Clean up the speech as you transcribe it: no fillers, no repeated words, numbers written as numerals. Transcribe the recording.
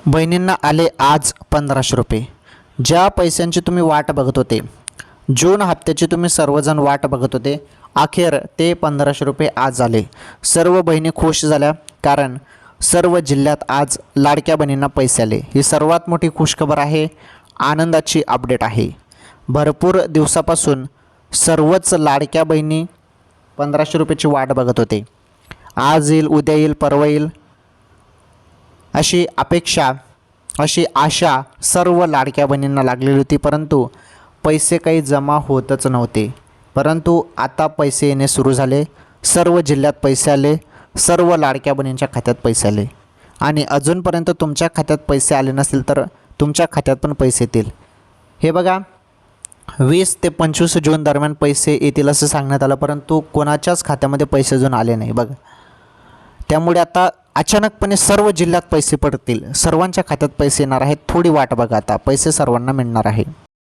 बहिणींना आले आज 1500 रुपये. ज्या पैशांची तुम्ही वाट बघत होते, जून हप्त्याची तुम्ही सर्वजण वाट बघत होते, अखेर ते 1500 रुपये आज आले. सर्व बहिणी खुश झाल्या, कारण सर्व जिल्ह्यात आज लाडक्या बहिणींना पैसे आले. ही सर्वात मोठी खुशखबर आहे, आनंदाची अपडेट आहे. भरपूर दिवसापासून सर्वच लाडक्या बहिणी 1500 रुपयाची वाट बघत होते. आज येईल, उद्या येईल, परवा येईल अशी अपेक्षा, अशी आशा सर्व लाडक्या बहिणींना लागलेली होती, परंतु पैसे काही जमा होतच नव्हते. परंतु आता पैसे येणे सुरू झाले. सर्व जिल्ह्यात पैसे आले, सर्व लाडक्या बहिणींच्या खात्यात पैसे आले. आणि अजूनपर्यंत तुमच्या खात्यात पैसे आले नसतील तर तुमच्या खात्यात पण पैसे येतील. हे बघा, 20 ते 25 जून दरम्यान पैसे येतील असं सांगण्यात आलं, परंतु कोणाच्याच खात्यामध्ये पैसे अजून आले नाही बघा. त्यामुळे आता अचानकपणे सर्व जिल्ह्यात पैसे पडतील, सर्वांच्या खात्यात पैसे येणार आहेत. थोडी वाट बघा, आता पैसे सर्वांना मिळणार आहे.